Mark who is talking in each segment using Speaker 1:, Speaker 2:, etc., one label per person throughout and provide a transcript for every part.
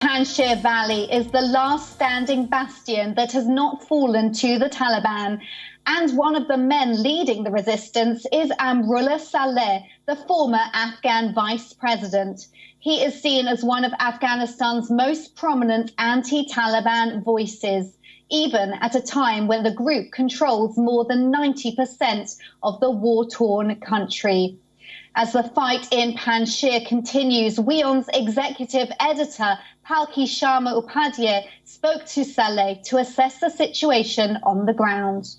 Speaker 1: Panjshir Valley is the last standing bastion that has not fallen to the Taliban. And one of the men leading the resistance is Amrullah Saleh, the former Afghan vice president. He is seen as one of Afghanistan's most prominent anti-Taliban voices, even at a time when the group controls more than 90% of the war-torn country. As the fight in Panjshir continues, WION's executive editor, Palki Sharma Upadhyay, spoke to Saleh to assess the situation on the ground.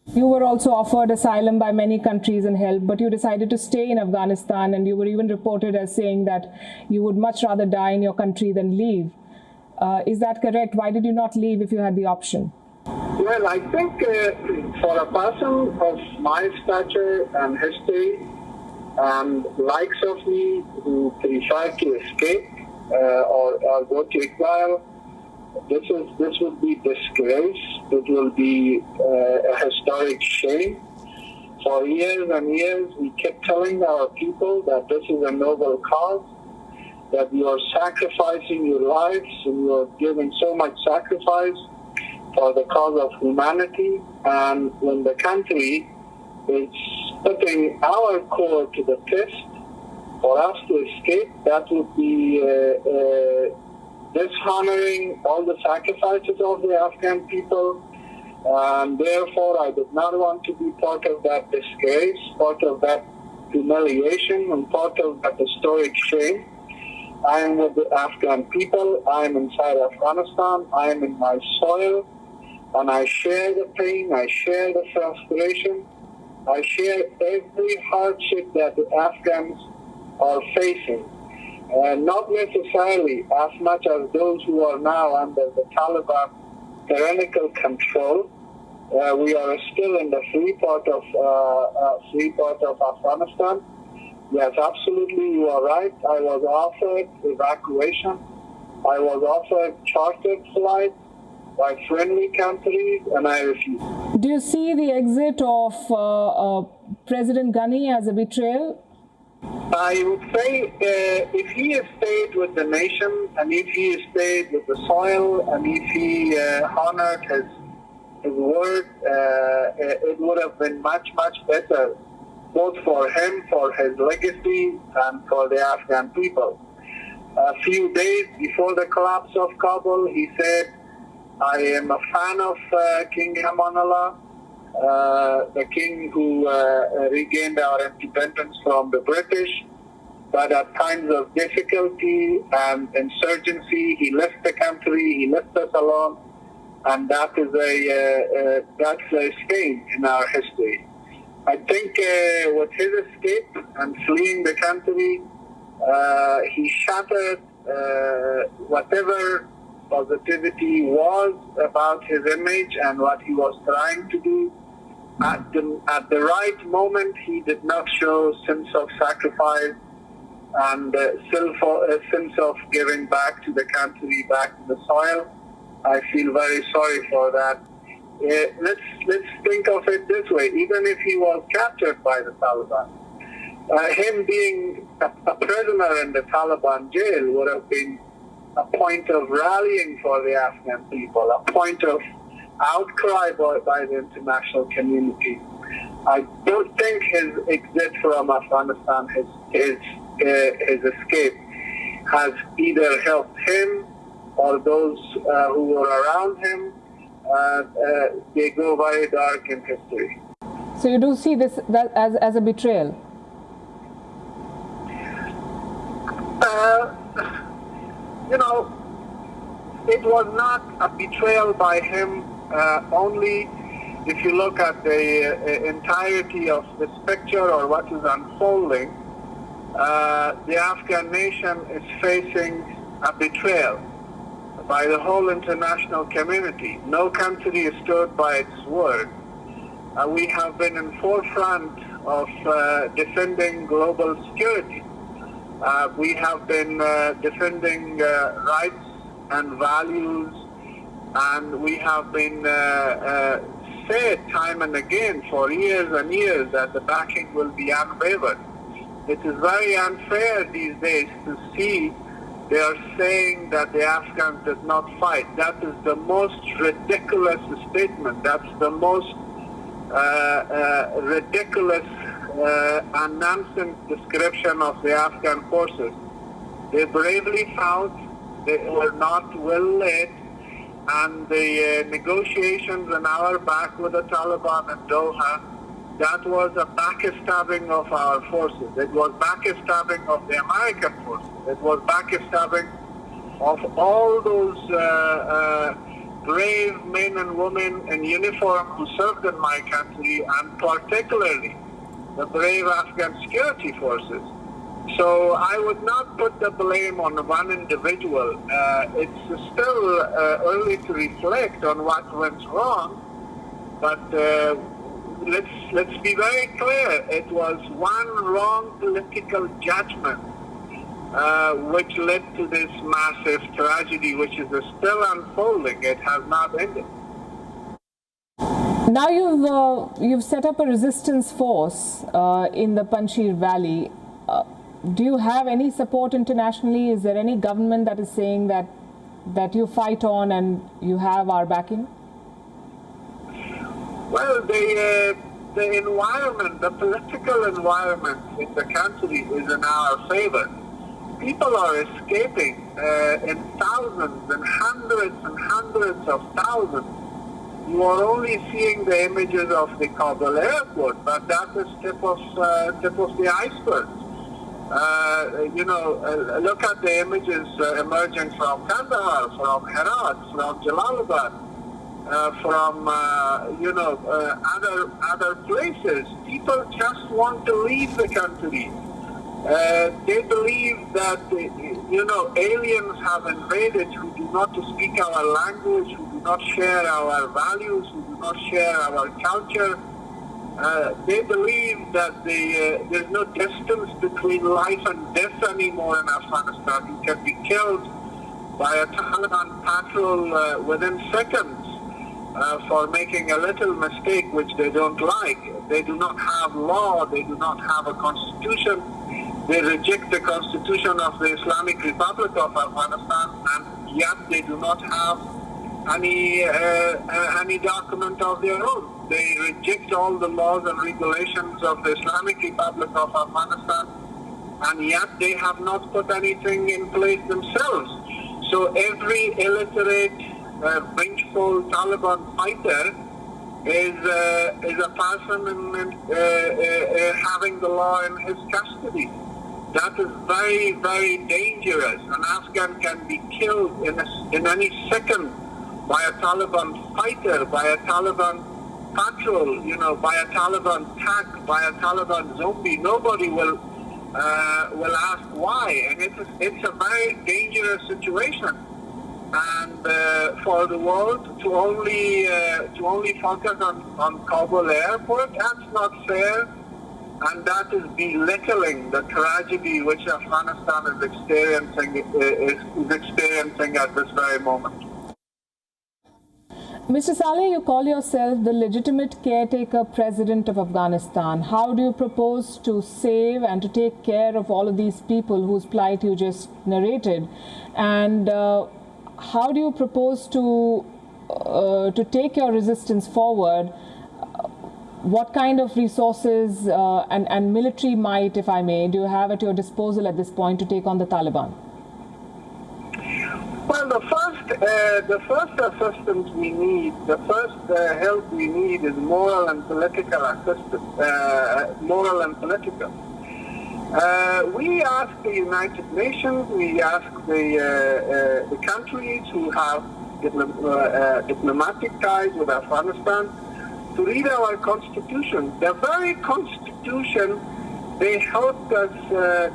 Speaker 2: You were also offered asylum by many countries and help, but you decided to stay in Afghanistan, and you were even reported as saying that you would much rather die in your country than leave. Is that correct? Why did you not leave if you had the option?
Speaker 3: Well, I think for a person of my stature and history and likes of me who prefer to escape or go to exile, this would be disgrace. It will be a historic shame. For years and years, we kept telling our people that this is a noble cause, that you are sacrificing your lives and you are giving so much sacrifice for the cause of humanity. And when the country is putting our core to the test for us to escape, that would be dishonoring all the sacrifices of the Afghan people. And therefore, I did not want to be part of that disgrace, part of that humiliation, and part of that historic shame. I am with the Afghan people. I am inside Afghanistan. I am in my soil. And I share the pain. I share the frustration. I share every hardship that the Afghans are facing. Not necessarily as much as those who are now under the Taliban tyrannical control. We are still in the free part of Afghanistan. Yes, absolutely, you are right. I was offered evacuation. I was offered chartered flights by friendly countries, and I refused.
Speaker 2: Do you see the exit of President Ghani as a betrayal?
Speaker 3: I would say if he has stayed with the nation, and if he has stayed with the soil, and if he honored his word, it would have been much, much better, both for him, for his legacy, and for the Afghan people. A few days before the collapse of Kabul, he said, I am a fan of King Amanullah, the king who regained our independence from the British. But at times of difficulty and insurgency, he left the country, he left us alone, and that's a stain in our history. I think with his escape and fleeing the country, he shattered whatever positivity was about his image and what he was trying to do. At the right moment, he did not show sense of sacrifice and sense of giving back to the country, back to the soil. I feel very sorry for that. Let's think of it this way. Even if he was captured by the Taliban, him being a prisoner in the Taliban jail would have been a point of rallying for the Afghan people, a point of outcry by the international community. I don't think his exit from Afghanistan, his escape, has either helped him or those who were around him. They go very dark in history.
Speaker 2: So you do see this as a betrayal?
Speaker 3: It was not a betrayal by him only if you look at the entirety of this picture or what is unfolding. The Afghan nation is facing a betrayal by the whole international community. No country stood by its word. We have been in forefront of defending global security. We have been defending rights and values, and we have been said time and again for years and years that the backing will be unwavered. It is very unfair these days to see they are saying that the Afghans did not fight. That is the most ridiculous statement. That's the most ridiculous and nonsense description of the Afghan forces. They bravely fought. They were not well led, and the negotiations an hour back with the Taliban in Doha, that was a backstabbing of our forces. It was backstabbing of the American forces. It was backstabbing of all those brave men and women in uniform who served in my country, and particularly the brave Afghan security forces. So I would not put the blame on one individual. It's still early to reflect on what went wrong, but let's be very clear. It was one wrong political judgment which led to this massive tragedy, which is still unfolding. It has not ended.
Speaker 2: Now you've set up a resistance force in the Panjshir Valley. Do you have any support internationally? Is there any government that is saying that you fight on and you have our backing?
Speaker 3: Well, the environment, the political environment in the country is in our favor. People are escaping in thousands and hundreds of thousands. You are only seeing the images of the Kabul airport, but that is tip of the iceberg. Look at the images emerging from Kandahar, from Herat, from Jalalabad, from other places. People just want to leave the country. They believe that aliens have invaded who do not speak our language, who do not share our values, who do not share our culture. They believe that there's no distance between life and death anymore in Afghanistan. You can be killed by a Taliban patrol within seconds for making a little mistake which they don't like. They do not have law. They do not have a constitution. They reject the constitution of the Islamic Republic of Afghanistan, and yet they do not have any document of their own. They reject all the laws and regulations of the Islamic Republic of Afghanistan, and yet they have not put anything in place themselves. So every illiterate, vengeful Taliban fighter is a person having the law in his custody. That is very, very dangerous. An Afghan can be killed in any second by a Taliban fighter, by a Taliban patrol, by a Taliban tank, by a Taliban zombie. Nobody will ask why, and it's a very dangerous situation. And for the world to only focus on Kabul airport, that's not fair, and that is belittling the tragedy which Afghanistan is experiencing at this very moment.
Speaker 2: Mr. Saleh, you call yourself the legitimate caretaker president of Afghanistan. How do you propose to save and to take care of all of these people whose plight you just narrated? And how do you propose to take your resistance forward? What kind of resources and military might, if I may, do you have at your disposal at this point to take on the Taliban?
Speaker 3: Well, the first assistance we need, the first help we need is moral and political assistance, moral and political. We ask the United Nations, we ask the countries who have diplomatic ties with Afghanistan to read our constitution. The very constitution they helped us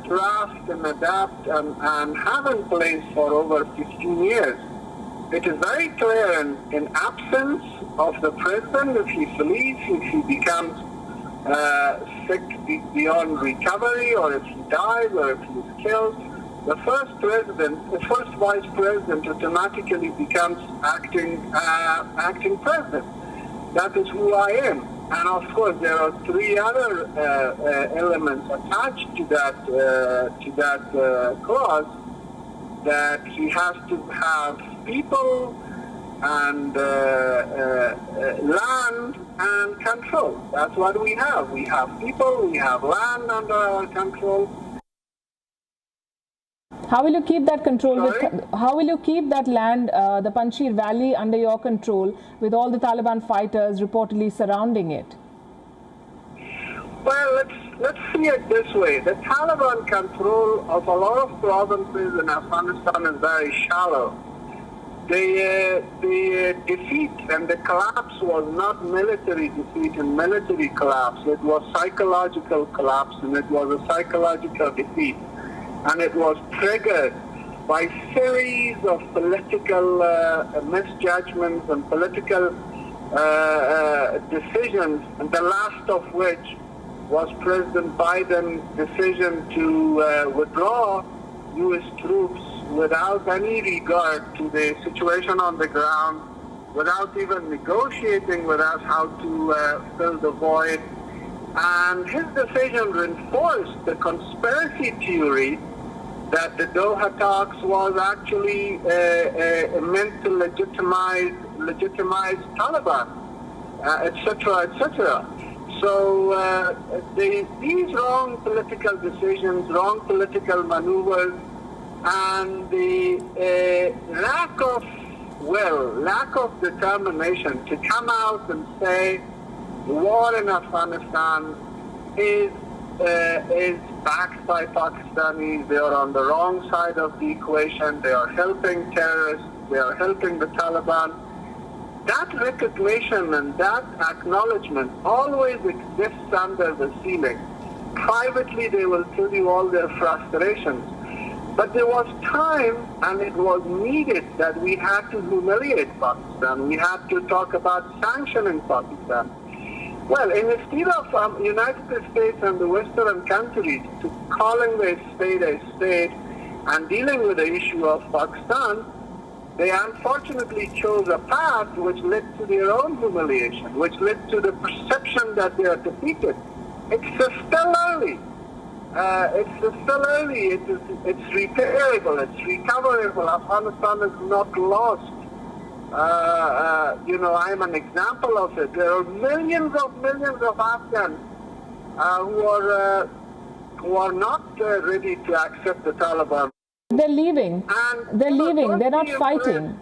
Speaker 3: draft and adapt and have in place for over 15 years. It is very clear in absence of the president, if he flees, if he becomes sick beyond recovery, or if he dies, or if he is killed, the first vice president automatically becomes acting president. That is who I am. And of course, there are three other elements attached to that clause. that he has to have people and land and control. That's what we have. We have people, we have land under our control.
Speaker 2: How will you keep that control? How will you keep that land, the Panjshir Valley, under your control with all the Taliban fighters reportedly surrounding it?
Speaker 3: Well, let's see it this way. The Taliban control of a lot of provinces in Afghanistan is very shallow. The defeat and the collapse was not military defeat and military collapse. It was psychological collapse, and it was a psychological defeat. And it was triggered by a series of political misjudgments and political decisions, and the last of which was President Biden's decision to withdraw U.S. troops without any regard to the situation on the ground, without even negotiating with us how to fill the void. And his decision reinforced the conspiracy theory that the Doha talks was actually meant to legitimize Taliban, etc., etc. So these wrong political decisions, wrong political maneuvers, and the lack of will, lack of determination to come out and say the war in Afghanistan is backed by Pakistanis. They are on the wrong side of the equation. They are helping terrorists. They are helping the Taliban. That recognition and that acknowledgement always exists under the ceiling. Privately, they will tell you all their frustrations. But there was time, and it was needed, that we had to humiliate Pakistan. We had to talk about sanctioning Pakistan. Well, instead of United States and the Western countries to calling the state a state and dealing with the issue of Pakistan, they unfortunately chose a path which led to their own humiliation, which led to the perception that they are defeated. It's still early. It's repairable. It's recoverable. Afghanistan is not lost. I'm an example of it. There are millions of Afghans who are not ready to accept the Taliban.
Speaker 2: They're leaving. They're leaving. They're not fighting.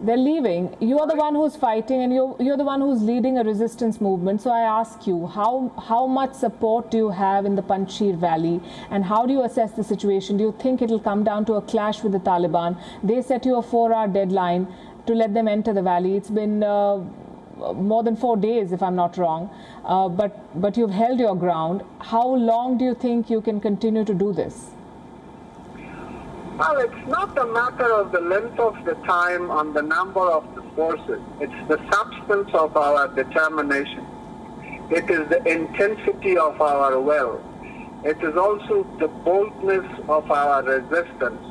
Speaker 2: They're leaving. You are the one who's fighting, and you're the one who's leading a resistance movement. So I ask you, how much support do you have in the Panjshir Valley, and how do you assess the situation? Do you think it'll come down to a clash with the Taliban? They set you a 4-hour deadline to let them enter the valley. It's been more than 4 days, if I'm not wrong. But you've held your ground. How long do you think you can continue to do this?
Speaker 3: Well, it's not a matter of the length of the time on the number of the forces. It's the substance of our determination. It is the intensity of our will. It is also the boldness of our resistance.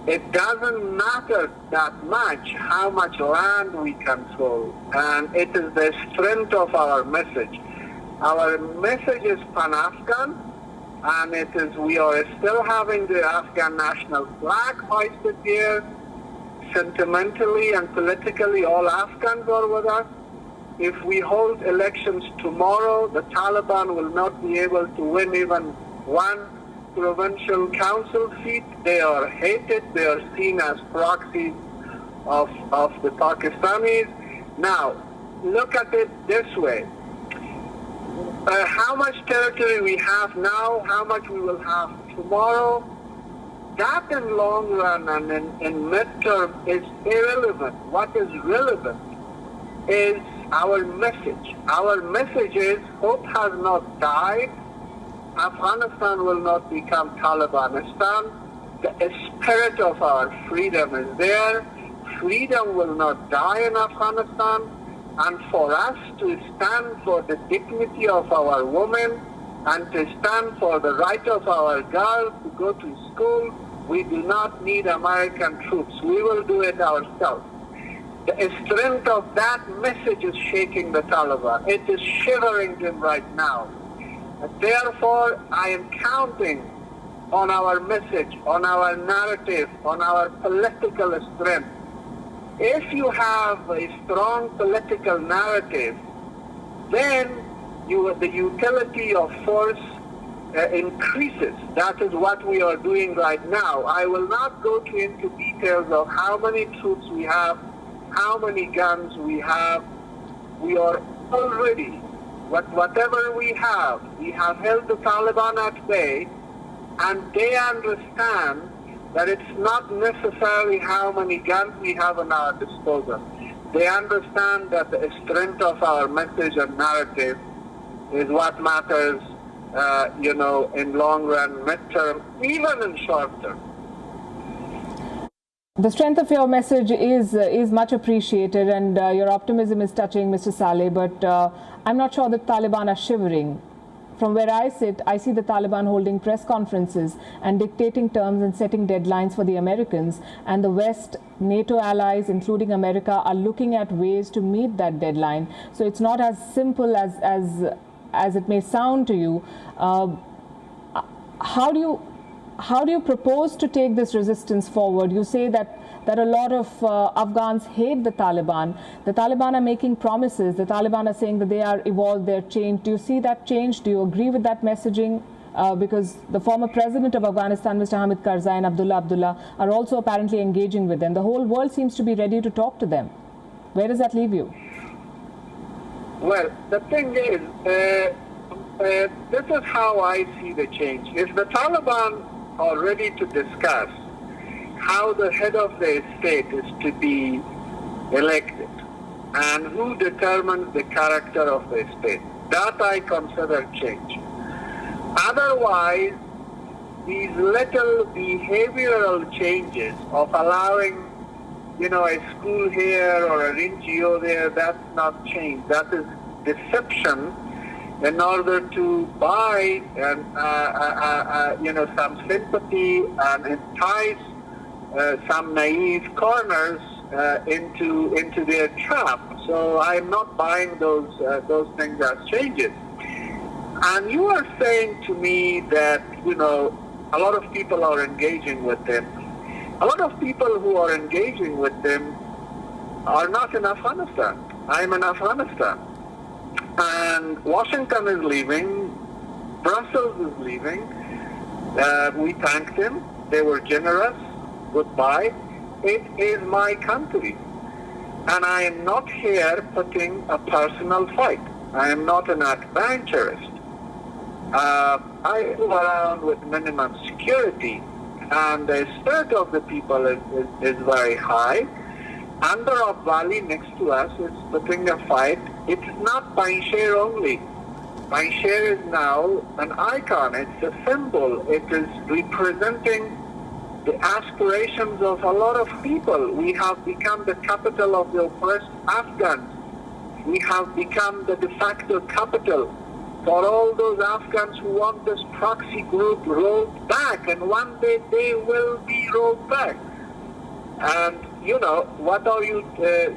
Speaker 3: It doesn't matter that much how much land we control, and it is the strength of our message. Our message is Pan-Afghan, and we are still having the Afghan national flag hoisted here. Sentimentally and politically, all Afghans are with us. If we hold elections tomorrow, the Taliban will not be able to win even one provincial council seat. They are hated. They are seen as proxies of the Pakistanis. Now, look at it this way. How much territory we have now, how much we will have tomorrow, that in long run and in midterm is irrelevant. What is relevant is our message. Our message is hope has not died. Afghanistan will not become Talibanistan. The spirit of our freedom is there. Freedom will not die in Afghanistan. And for us to stand for the dignity of our women and to stand for the right of our girls to go to school, we do not need American troops. We will do it ourselves. The strength of that message is shaking the Taliban. It is shivering them right now. Therefore, I am counting on our message, on our narrative, on our political strength. If you have a strong political narrative, then the utility of force increases. That is what we are doing right now. I will not go into details of how many troops we have, how many guns we have. We are already, whatever we have held the Taliban at bay, and they understand that it's not necessarily how many guns we have in our disposal. They understand that the strength of our message and narrative is what matters, in long run, midterm, even in short term.
Speaker 2: The strength of your message is much appreciated, and your optimism is touching, Mr. Saleh, but I'm not sure the Taliban are shivering. From where I sit, I see the Taliban holding press conferences and dictating terms and setting deadlines for the Americans, and the West, NATO allies, including America, are looking at ways to meet that deadline. So it's not as simple as it may sound to you. How do you propose to take this resistance forward? You say that a lot of Afghans hate the Taliban. The Taliban are making promises. The Taliban are saying that they are evolved, they're changed. Do you see that change? Do you agree with that messaging? Because the former president of Afghanistan, Mr. Hamid Karzai, and Abdullah are also apparently engaging with them. The whole world seems to be ready to talk to them. Where does that leave you?
Speaker 3: Well, the thing is, this is how I see the change. If the Taliban are ready to discuss how the head of the state is to be elected and who determines the character of the state, that I consider change. Otherwise, these little behavioral changes of allowing, a school here or an NGO there, that's not change. That is deception in order to buy some sympathy and entice some naive corners into their trap. So I'm not buying those things as changes. And you are saying to me that a lot of people are engaging with them. A lot of people who are engaging with them are not in Afghanistan. I'm in Afghanistan. And Washington is leaving, Brussels is leaving. We thanked them. They were generous. Goodbye. It is my country. And I am not here putting a personal fight. I am not an adventurist. I move around with minimum security, and the spirit of the people is very high. Under Valley next to us is putting a fight. It's not Panjshir only. Panjshir is now an icon. It's a symbol. It is representing the aspirations of a lot of people. We have become the capital of the oppressed Afghans. We have become the de facto capital for all those Afghans who want this proxy group rolled back, and one day they will be rolled back. And what are you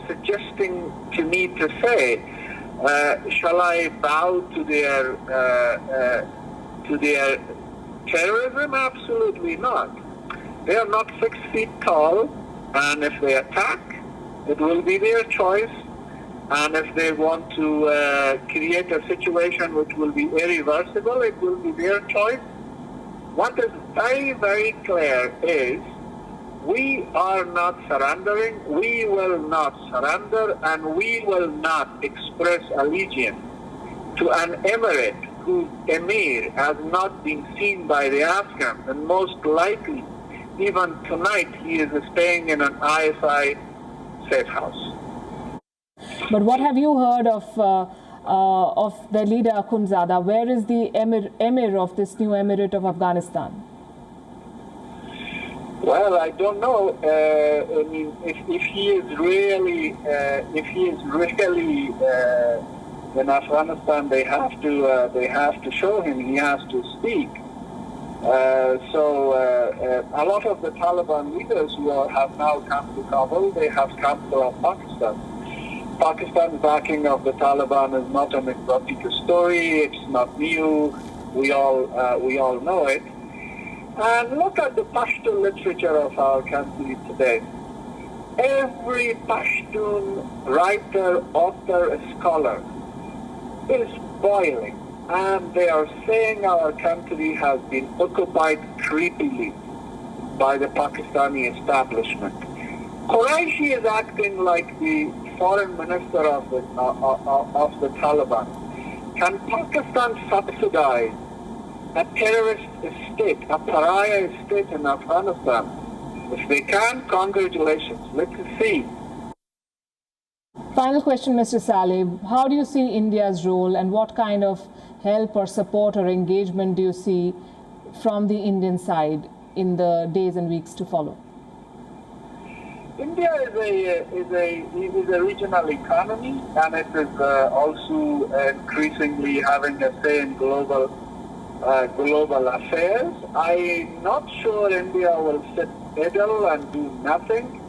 Speaker 3: suggesting to me to say? Shall I bow to their terrorism? Absolutely not. They are not 6 feet tall, and if they attack, it will be their choice. And if they want to create a situation which will be irreversible, it will be their choice. What is very, very clear is we are not surrendering, we will not surrender, and we will not express allegiance to an emirate whose Emir has not been seen by the Afghans, and most likely, even tonight, he is staying in an ISI safe house.
Speaker 2: But what have you heard of the leader Akhundzada? Where is the Emir of this new emirate of Afghanistan?
Speaker 3: Well, I don't know. I mean, if he is really in Afghanistan, they have to show him. He has to speak. So a lot of the Taliban leaders who have now come to Kabul, they have come from Pakistan. Pakistan's backing of the Taliban is not an exotic story. It's not new. We all know it. And look at the Pashtun literature of our country today. Every Pashtun writer, author, scholar is boiling, and they are saying our country has been occupied creepily by the Pakistani establishment. Qureshi is acting like the foreign minister of the Taliban. Can Pakistan subsidize a terrorist state, a pariah state in Afghanistan? If they can, congratulations. Let's see.
Speaker 2: Final question, Mr. Saleh. How do you see India's role, and what kind of help or support or engagement do you see from the Indian side in the days and weeks to follow?
Speaker 3: India is a regional economy, and it is also increasingly having a say in global affairs. I'm not sure India will sit idle and do nothing.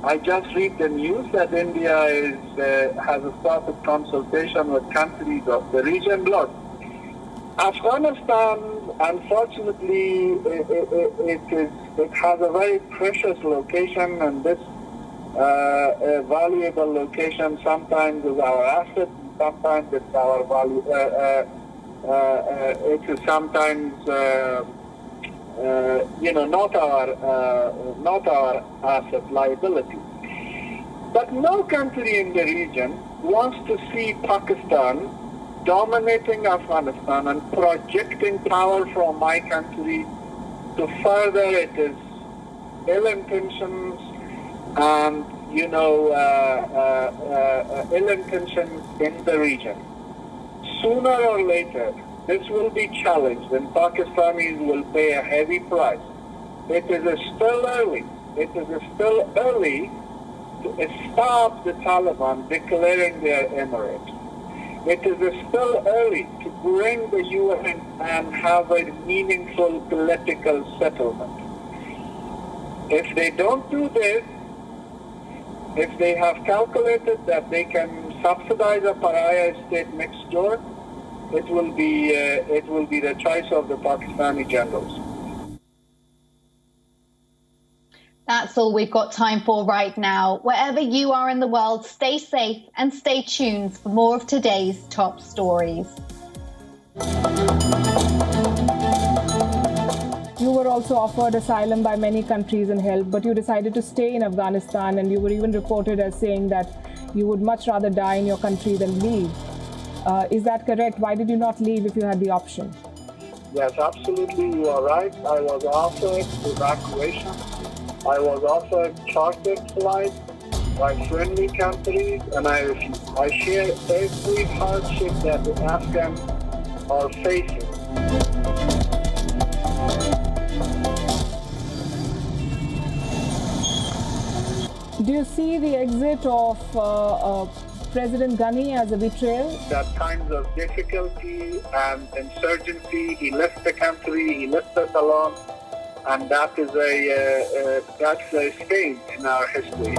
Speaker 3: I just read the news that India has started consultation with countries of the region. Look, Afghanistan, unfortunately, it has a very precious location, and this valuable location sometimes is our asset, and sometimes it's our value. It is sometimes not our asset, liability. But no country in the region wants to see Pakistan dominating Afghanistan and projecting power from my country to further its ill intentions and ill intentions in the region. Sooner or later, this will be challenged, and Pakistanis will pay a heavy price. It is still early. It is still early to stop the Taliban declaring their emirate. It is still early to bring the UN and have a meaningful political settlement. If they don't do this, if they have calculated that they can subsidize a pariah state next door, it will be the choice of the Pakistani generals.
Speaker 1: That's all we've got time for right now. Wherever you are in the world, stay safe and stay tuned for more of today's top stories.
Speaker 2: You were also offered asylum by many countries and help, but you decided to stay in Afghanistan, and you were even reported as saying that you would much rather die in your country than leave. Is that correct? Why did you not leave if you had the option?
Speaker 3: Yes, absolutely, you are right. I was offered evacuation. I was offered chartered flights by friendly countries, and I refused. I share every hardship that the Afghans are facing.
Speaker 2: Do you see the exit of President Ghani as a betrayal?
Speaker 3: At times of difficulty and insurgency, he left the country, he left us alone, and that's a stain in our history.